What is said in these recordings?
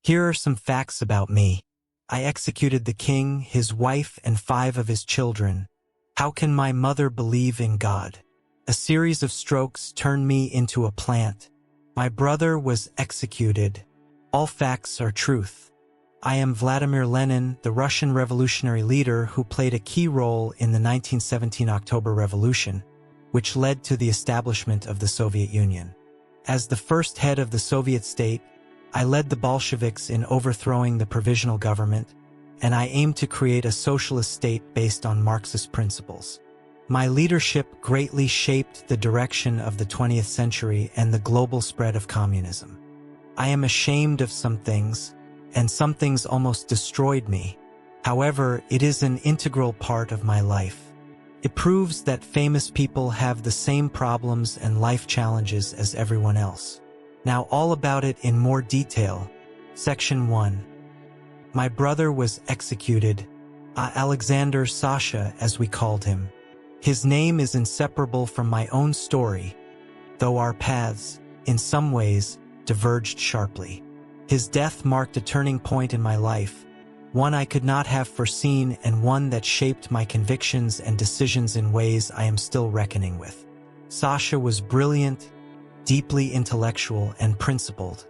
Here are some facts about me. I executed the king, his wife, and 5 of his children. How can my mother believe in God? A series of strokes turned me into a plant. My brother was executed. All facts are truth. I am Vladimir Lenin, the Russian revolutionary leader who played a key role in the 1917 October Revolution, which led to the establishment of the Soviet Union. As the first head of the Soviet state, I led the Bolsheviks in overthrowing the provisional government, and I aimed to create a socialist state based on Marxist principles. My leadership greatly shaped the direction of the 20th century and the global spread of communism. I am ashamed of some things, and some things almost destroyed me. However, it is an integral part of my life. It proves that famous people have the same problems and life challenges as everyone else. Now all about it in more detail. Section 1. My brother was executed. Alexander Sasha, as we called him. His name is inseparable from my own story, though our paths, in some ways, diverged sharply. His death marked a turning point in my life, one I could not have foreseen and one that shaped my convictions and decisions in ways I am still reckoning with. Sasha was brilliant, deeply intellectual, and principled.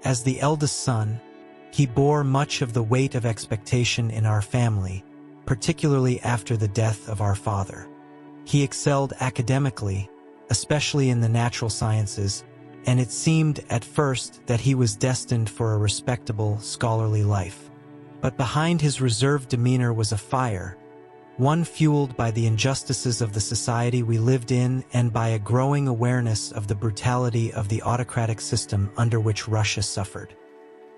As the eldest son, he bore much of the weight of expectation in our family, particularly after the death of our father. He excelled academically, especially in the natural sciences, and it seemed at first that he was destined for a respectable, scholarly life. But behind his reserved demeanor was a fire, one fueled by the injustices of the society we lived in and by a growing awareness of the brutality of the autocratic system under which Russia suffered.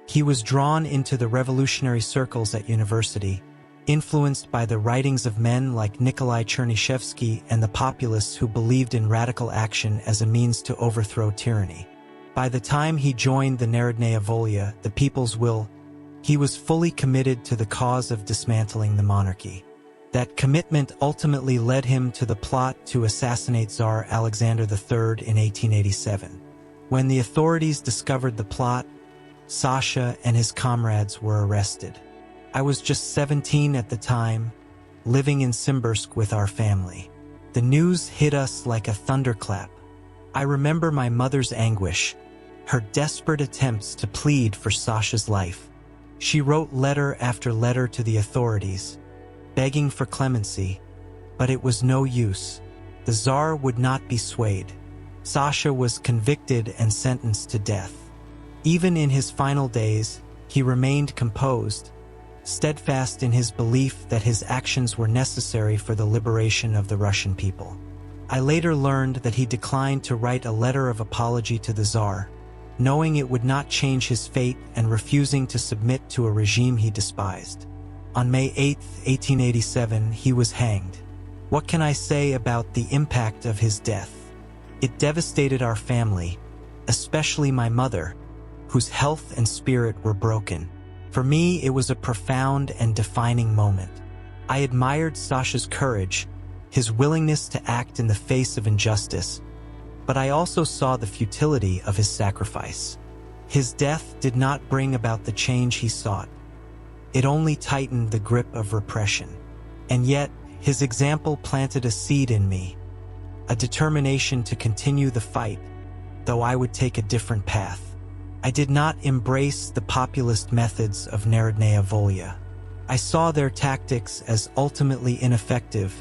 He was drawn into the revolutionary circles at university, influenced by the writings of men like Nikolai Chernyshevsky and the populists who believed in radical action as a means to overthrow tyranny. By the time he joined the Narodnaya Volya, the people's will, he was fully committed to the cause of dismantling the monarchy. That commitment ultimately led him to the plot to assassinate Tsar Alexander III in 1887. When the authorities discovered the plot, Sasha and his comrades were arrested. I was just 17 at the time, living in Simbirsk with our family. The news hit us like a thunderclap. I remember my mother's anguish, her desperate attempts to plead for Sasha's life. She wrote letter after letter to the authorities, begging for clemency, but it was no use. The Tsar would not be swayed. Sasha was convicted and sentenced to death. Even in his final days, he remained composed, steadfast in his belief that his actions were necessary for the liberation of the Russian people. I later learned that he declined to write a letter of apology to the Tsar, knowing it would not change his fate and refusing to submit to a regime he despised. On May 8, 1887, he was hanged. What can I say about the impact of his death? It devastated our family, especially my mother, whose health and spirit were broken. For me, it was a profound and defining moment. I admired Sasha's courage, his willingness to act in the face of injustice, but I also saw the futility of his sacrifice. His death did not bring about the change he sought. It only tightened the grip of repression. And yet, his example planted a seed in me, a determination to continue the fight, though I would take a different path. I did not embrace the populist methods of Narodnaya Volya. I saw their tactics as ultimately ineffective,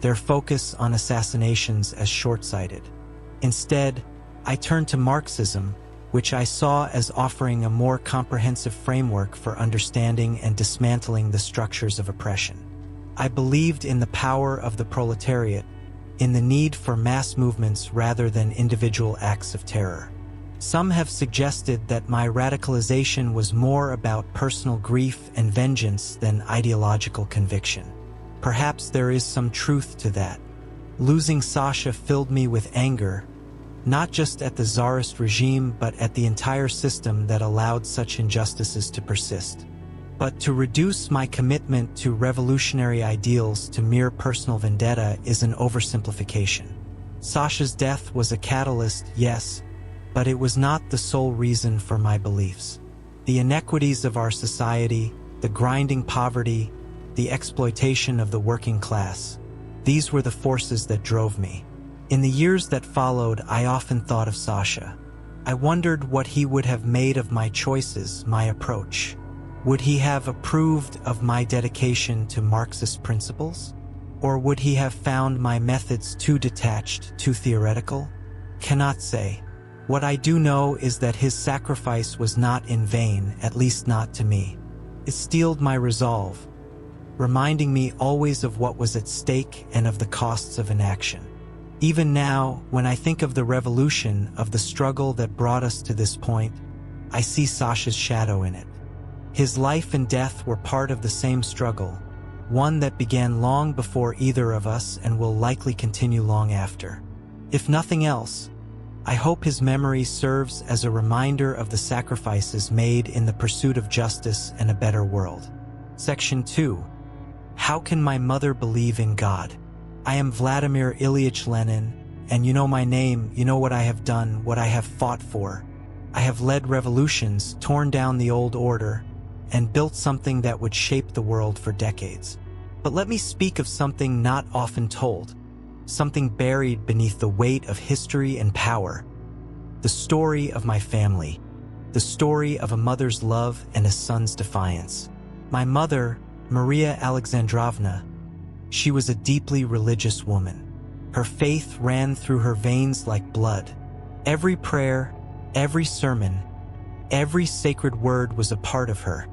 their focus on assassinations as short-sighted. Instead, I turned to Marxism, which I saw as offering a more comprehensive framework for understanding and dismantling the structures of oppression. I believed in the power of the proletariat, in the need for mass movements rather than individual acts of terror. Some have suggested that my radicalization was more about personal grief and vengeance than ideological conviction. Perhaps there is some truth to that. Losing Sasha filled me with anger, not just at the Tsarist regime but at the entire system that allowed such injustices to persist. But to reduce my commitment to revolutionary ideals to mere personal vendetta is an oversimplification. Sasha's death was a catalyst, yes, but it was not the sole reason for my beliefs. The inequities of our society, the grinding poverty, the exploitation of the working class. These were the forces that drove me. In the years that followed, I often thought of Sasha. I wondered what he would have made of my choices, my approach. Would he have approved of my dedication to Marxist principles? Or would he have found my methods too detached, too theoretical? Cannot say. What I do know is that his sacrifice was not in vain, at least not to me. It steeled my resolve, reminding me always of what was at stake and of the costs of inaction. Even now, when I think of the revolution, of the struggle that brought us to this point, I see Sasha's shadow in it. His life and death were part of the same struggle, one that began long before either of us and will likely continue long after. If nothing else, I hope his memory serves as a reminder of the sacrifices made in the pursuit of justice and a better world. Section 2. How can my mother believe in God? I am Vladimir Ilyich Lenin, and you know my name, you know what I have done, what I have fought for. I have led revolutions, torn down the old order, and built something that would shape the world for decades. But let me speak of something not often told, something buried beneath the weight of history and power. The story of my family, the story of a mother's love and a son's defiance. My mother, Maria Alexandrovna, she was a deeply religious woman. Her faith ran through her veins like blood. Every prayer, every sermon, every sacred word was a part of her,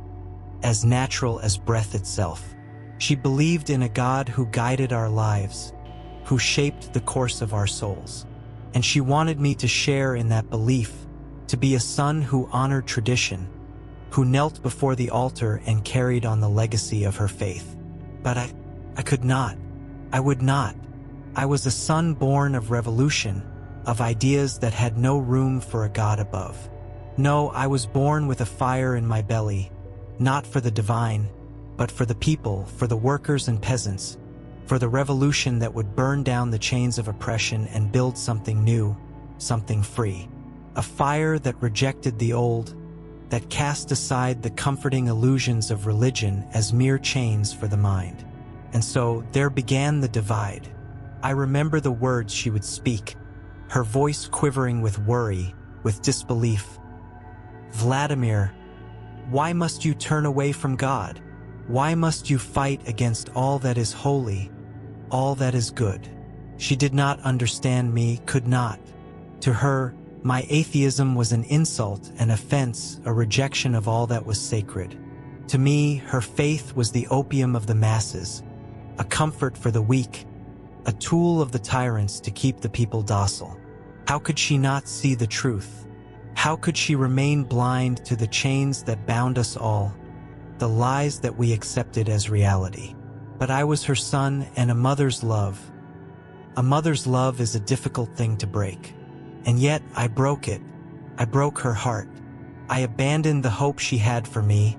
as natural as breath itself. She believed in a God who guided our lives, who shaped the course of our souls. And she wanted me to share in that belief, to be a son who honored tradition, who knelt before the altar and carried on the legacy of her faith. But I could not. I would not. I was a son born of revolution, of ideas that had no room for a God above. No, I was born with a fire in my belly, not for the divine, but for the people, for the workers and peasants, for the revolution that would burn down the chains of oppression and build something new, something free. A fire that rejected the old, that cast aside the comforting illusions of religion as mere chains for the mind. And so there began the divide. I remember the words she would speak, her voice quivering with worry, with disbelief. Vladimir, why must you turn away from God? Why must you fight against all that is holy, all that is good? She did not understand me, could not. To her, my atheism was an insult, an offense, a rejection of all that was sacred. To me, her faith was the opium of the masses, a comfort for the weak, a tool of the tyrants to keep the people docile. How could she not see the truth? How could she remain blind to the chains that bound us all, the lies that we accepted as reality? But I was her son, and a mother's love. A mother's love is a difficult thing to break. And yet I broke it. I broke her heart. I abandoned the hope she had for me.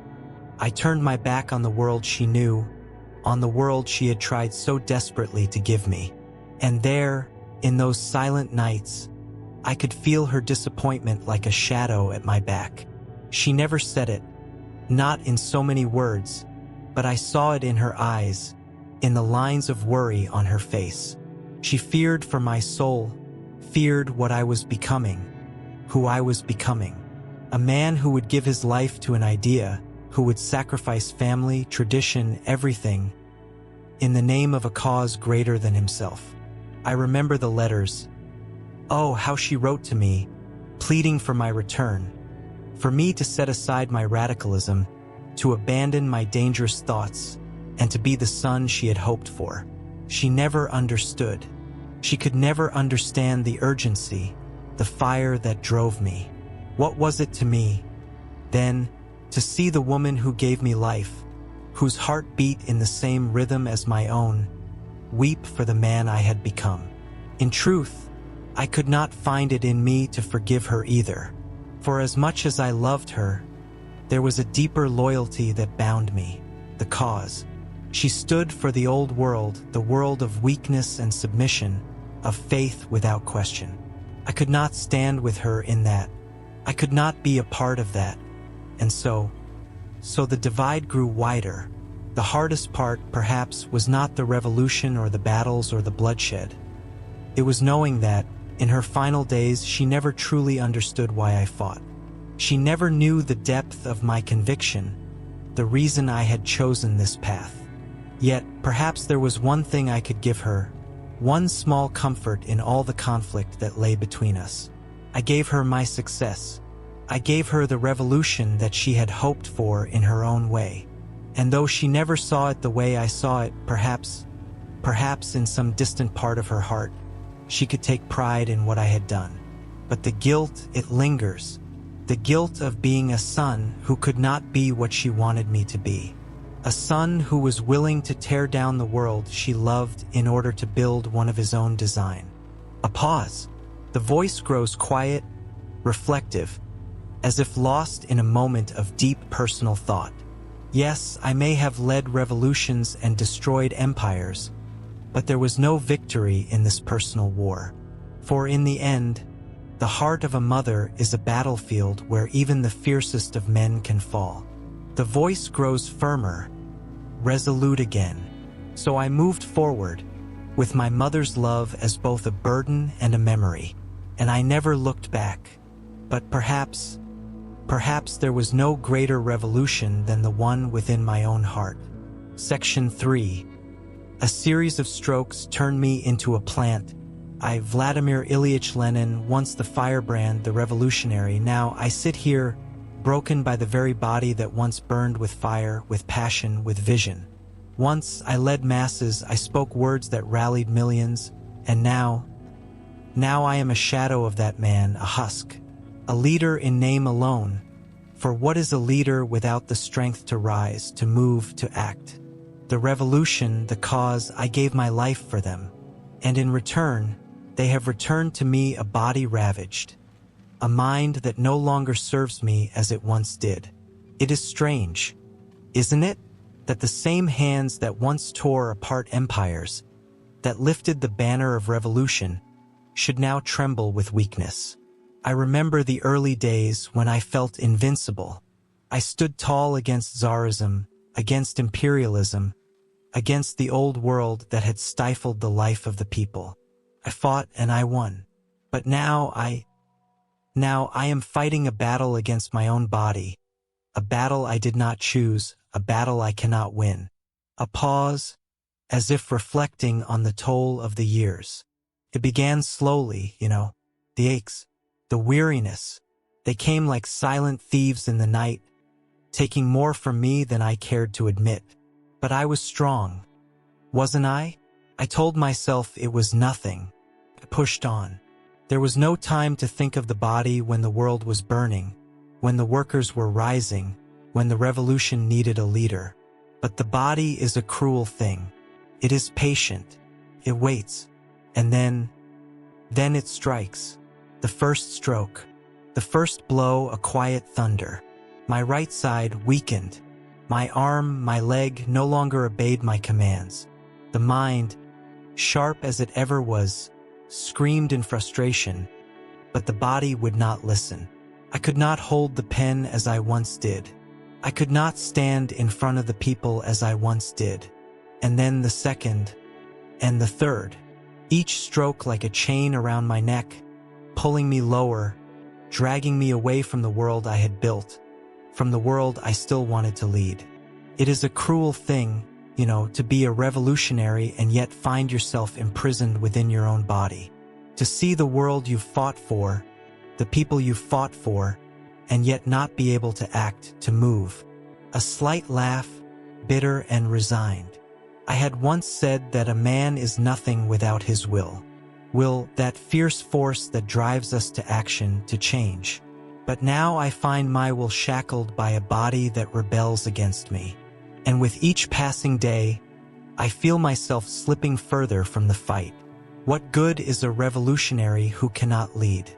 I turned my back on the world she knew, on the world she had tried so desperately to give me. And there, in those silent nights, I could feel her disappointment like a shadow at my back. She never said it, not in so many words, but I saw it in her eyes, in the lines of worry on her face. She feared for my soul, feared what I was becoming, who I was becoming. A man who would give his life to an idea, who would sacrifice family, tradition, everything, in the name of a cause greater than himself. I remember the letters. Oh, how she wrote to me, pleading for my return, for me to set aside my radicalism, to abandon my dangerous thoughts, and to be the son she had hoped for. She never understood. She could never understand the urgency, the fire that drove me. What was it to me, then, to see the woman who gave me life, whose heart beat in the same rhythm as my own, weep for the man I had become? In truth, I could not find it in me to forgive her either. For as much as I loved her, there was a deeper loyalty that bound me, the cause. She stood for the old world, the world of weakness and submission, of faith without question. I could not stand with her in that. I could not be a part of that. And so the divide grew wider. The hardest part, perhaps, was not the revolution or the battles or the bloodshed. It was knowing that, in her final days, she never truly understood why I fought. She never knew the depth of my conviction, the reason I had chosen this path. Yet, perhaps there was one thing I could give her, one small comfort in all the conflict that lay between us. I gave her my success. I gave her the revolution that she had hoped for in her own way. And though she never saw it the way I saw it, perhaps in some distant part of her heart, she could take pride in what I had done. But the guilt, it lingers. The guilt of being a son who could not be what she wanted me to be. A son who was willing to tear down the world she loved in order to build one of his own design. A pause. The voice grows quiet, reflective, as if lost in a moment of deep personal thought. Yes, I may have led revolutions and destroyed empires, but there was no victory in this personal war. For in the end, the heart of a mother is a battlefield where even the fiercest of men can fall. The voice grows firmer, resolute again. So I moved forward, with my mother's love as both a burden and a memory, and I never looked back. But perhaps there was no greater revolution than the one within my own heart. Section 3. A series of strokes turned me into a plant. Vladimir Ilyich Lenin, once the firebrand, the revolutionary, now I sit here, broken by the very body that once burned with fire, with passion, with vision. Once I led masses, I spoke words that rallied millions, and now I am a shadow of that man, a husk, a leader in name alone. For what is a leader without the strength to rise, to move, to act? The revolution, the cause, I gave my life for them, and in return, they have returned to me a body ravaged, a mind that no longer serves me as it once did. It is strange, isn't it, that the same hands that once tore apart empires, that lifted the banner of revolution, should now tremble with weakness. I remember the early days when I felt invincible. I stood tall against Tsarism, against imperialism, against the old world that had stifled the life of the people. I fought and I won. But now I am fighting a battle against my own body, a battle I did not choose, a battle I cannot win. A pause, as if reflecting on the toll of the years. It began slowly, the aches, the weariness. They came like silent thieves in the night, taking more from me than I cared to admit. But I was strong, wasn't I? I told myself it was nothing. I pushed on. There was no time to think of the body when the world was burning, when the workers were rising, when the revolution needed a leader. But the body is a cruel thing. It is patient. It waits. And then it strikes. The first stroke. The first blow, a quiet thunder. My right side weakened. My arm, my leg no longer obeyed my commands. The mind, sharp as it ever was, screamed in frustration, but the body would not listen. I could not hold the pen as I once did. I could not stand in front of the people as I once did. And then the second, and the third, each stroke like a chain around my neck, pulling me lower, dragging me away from the world I had built, from the world I still wanted to lead. It is a cruel thing, to be a revolutionary and yet find yourself imprisoned within your own body. To see the world you've fought for, the people you've fought for, and yet not be able to act, to move. A slight laugh, bitter and resigned. I had once said that a man is nothing without his will. Will, that fierce force that drives us to action, to change. But now I find my will shackled by a body that rebels against me. And with each passing day, I feel myself slipping further from the fight. What good is a revolutionary who cannot lead?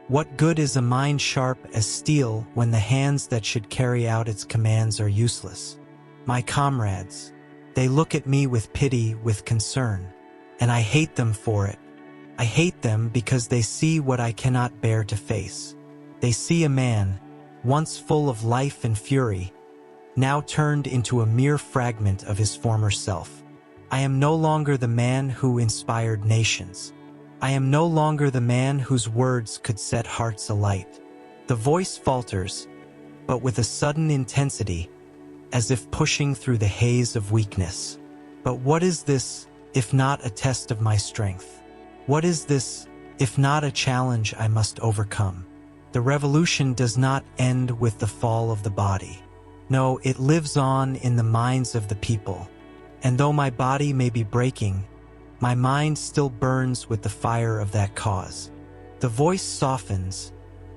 What good is a mind sharp as steel when the hands that should carry out its commands are useless? My comrades, they look at me with pity, with concern, and I hate them for it. I hate them because they see what I cannot bear to face. They see a man, once full of life and fury, now turned into a mere fragment of his former self. I am no longer the man who inspired nations. I am no longer the man whose words could set hearts alight. The voice falters, but with a sudden intensity, as if pushing through the haze of weakness. But what is this, if not a test of my strength? What is this, if not a challenge I must overcome? The revolution does not end with the fall of the body. No, it lives on in the minds of the people. And though my body may be breaking, my mind still burns with the fire of that cause. The voice softens,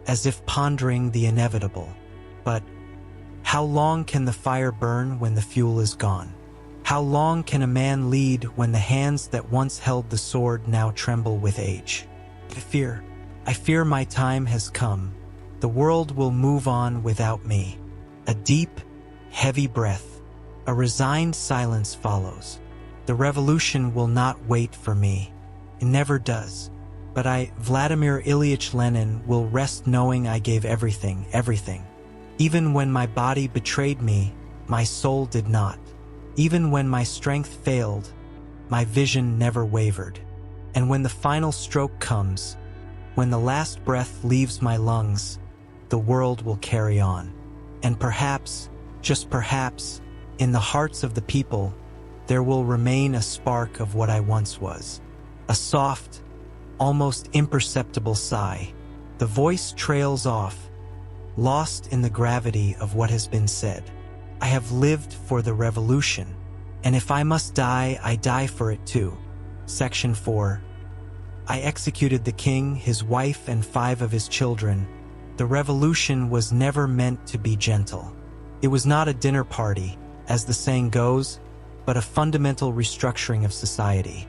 as if pondering the inevitable. But how long can the fire burn when the fuel is gone? How long can a man lead when the hands that once held the sword now tremble with age? I fear my time has come. The world will move on without me. A deep, heavy breath, a resigned silence follows. The revolution will not wait for me. It never does. But I, Vladimir Ilyich Lenin, will rest knowing I gave everything. Even when my body betrayed me, my soul did not. Even when my strength failed, my vision never wavered. And when the final stroke comes, when the last breath leaves my lungs, the world will carry on. And perhaps, just perhaps, in the hearts of the people, there will remain a spark of what I once was. A soft, almost imperceptible sigh. The voice trails off, lost in the gravity of what has been said. I have lived for the revolution, and if I must die, I die for it too. Section 4. I executed the king, his wife, and 5 of his children. The revolution was never meant to be gentle. It was not a dinner party, as the saying goes, but a fundamental restructuring of society.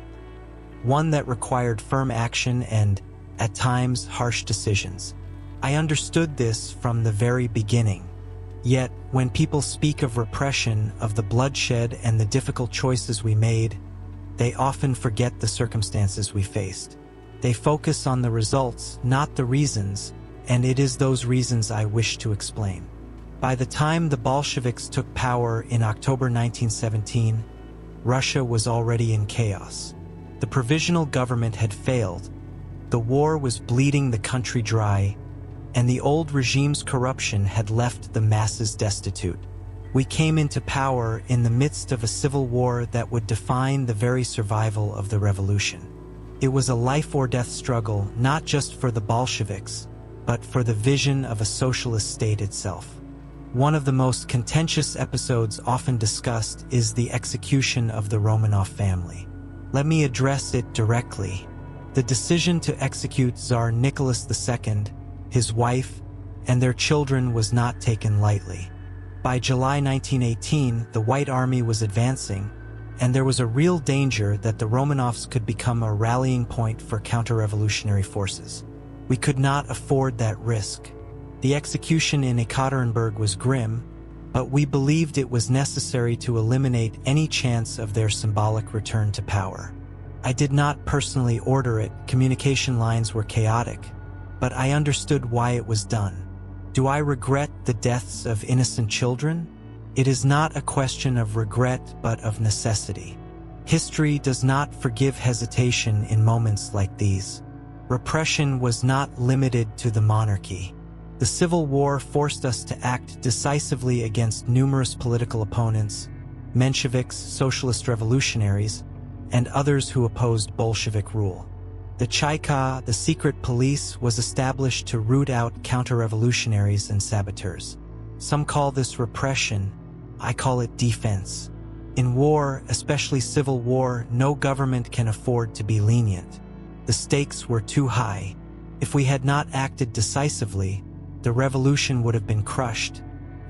One that required firm action and, at times, harsh decisions. I understood this from the very beginning. Yet, when people speak of repression, of the bloodshed and the difficult choices we made, they often forget the circumstances we faced. They focus on the results, not the reasons, and it is those reasons I wish to explain. By the time the Bolsheviks took power in October 1917, Russia was already in chaos. The provisional government had failed, the war was bleeding the country dry, and the old regime's corruption had left the masses destitute. We came into power in the midst of a civil war that would define the very survival of the revolution. It was a life-or-death struggle, not just for the Bolsheviks, but for the vision of a socialist state itself. One of the most contentious episodes often discussed is the execution of the Romanov family. Let me address it directly. The decision to execute Tsar Nicholas II, his wife, and their children was not taken lightly. By July 1918, the White Army was advancing, and there was a real danger that the Romanovs could become a rallying point for counter-revolutionary forces. We could not afford that risk. The execution in Ekaterinburg was grim, but we believed it was necessary to eliminate any chance of their symbolic return to power. I did not personally order it, communication lines were chaotic, but I understood why it was done. Do I regret the deaths of innocent children? It is not a question of regret, but of necessity. History does not forgive hesitation in moments like these. Repression was not limited to the monarchy. The Civil War forced us to act decisively against numerous political opponents, Mensheviks, socialist revolutionaries, and others who opposed Bolshevik rule. The Chaika, the secret police, was established to root out counter-revolutionaries and saboteurs. Some call this repression, I call it defense. In war, especially civil war, no government can afford to be lenient. The stakes were too high. If we had not acted decisively, the revolution would have been crushed,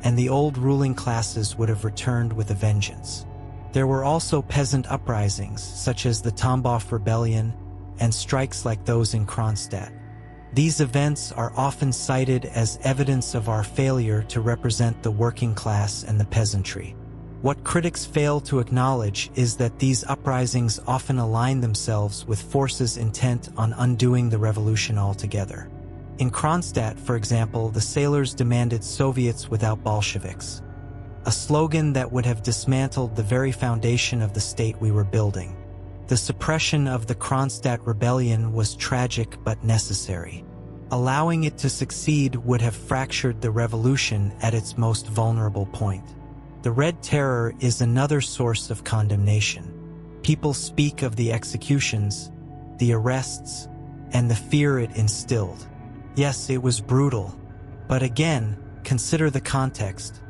and the old ruling classes would have returned with a vengeance. There were also peasant uprisings, such as the Tambov Rebellion, and strikes like those in Kronstadt. These events are often cited as evidence of our failure to represent the working class and the peasantry. What critics fail to acknowledge is that these uprisings often align themselves with forces intent on undoing the revolution altogether. In Kronstadt, for example, the sailors demanded Soviets without Bolsheviks, a slogan that would have dismantled the very foundation of the state we were building. The suppression of the Kronstadt rebellion was tragic but necessary. Allowing it to succeed would have fractured the revolution at its most vulnerable point. The Red Terror is another source of condemnation. People speak of the executions, the arrests, and the fear it instilled. Yes, it was brutal, but again, consider the context.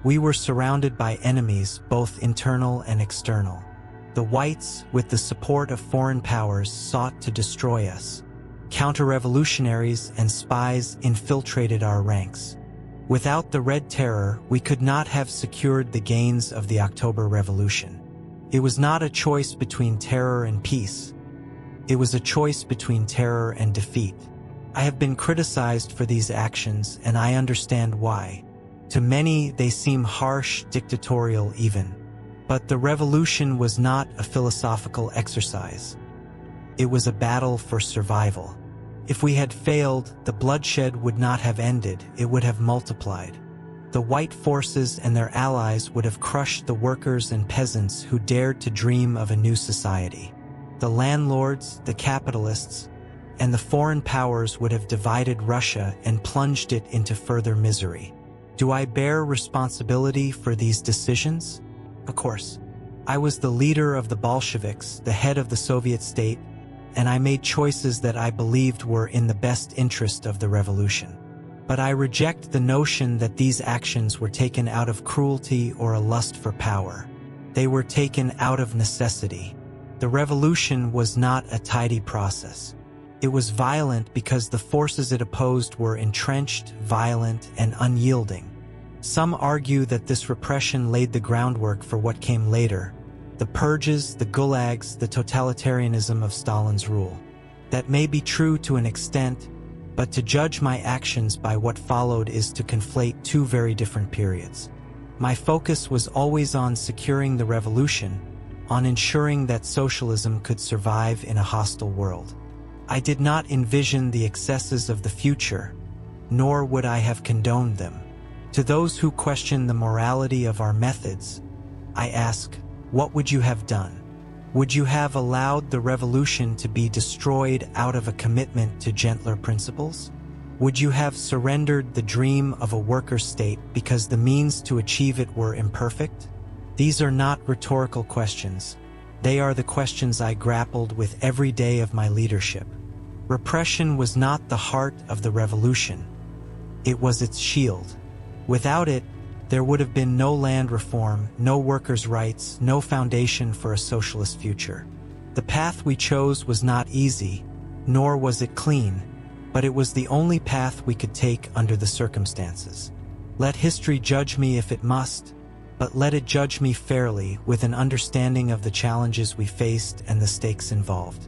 We were surrounded by enemies, both internal and external. The whites, with the support of foreign powers, sought to destroy us. Counter-revolutionaries and spies infiltrated our ranks. Without the Red Terror, we could not have secured the gains of the October Revolution. It was not a choice between terror and peace. It was a choice between terror and defeat. I have been criticized for these actions, and I understand why. To many, they seem harsh, dictatorial even. But the revolution was not a philosophical exercise. It was a battle for survival. If we had failed, the bloodshed would not have ended, it would have multiplied. The white forces and their allies would have crushed the workers and peasants who dared to dream of a new society. The landlords, the capitalists, and the foreign powers would have divided Russia and plunged it into further misery. Do I bear responsibility for these decisions? Of course. I was the leader of the Bolsheviks, the head of the Soviet state, and I made choices that I believed were in the best interest of the revolution. But I reject the notion that these actions were taken out of cruelty or a lust for power. They were taken out of necessity. The revolution was not a tidy process. It was violent because the forces it opposed were entrenched, violent, and unyielding. Some argue that this repression laid the groundwork for what came later: the purges, the gulags, the totalitarianism of Stalin's rule. That may be true to an extent, but to judge my actions by what followed is to conflate two very different periods. My focus was always on securing the revolution, on ensuring that socialism could survive in a hostile world. I did not envision the excesses of the future, nor would I have condoned them. To those who question the morality of our methods, I ask, what would you have done? Would you have allowed the revolution to be destroyed out of a commitment to gentler principles? Would you have surrendered the dream of a worker state because the means to achieve it were imperfect? These are not rhetorical questions. They are the questions I grappled with every day of my leadership. Repression was not the heart of the revolution. It was its shield. Without it, there would have been no land reform, no workers' rights, no foundation for a socialist future. The path we chose was not easy, nor was it clean, but it was the only path we could take under the circumstances. Let history judge me if it must, but let it judge me fairly, with an understanding of the challenges we faced and the stakes involved.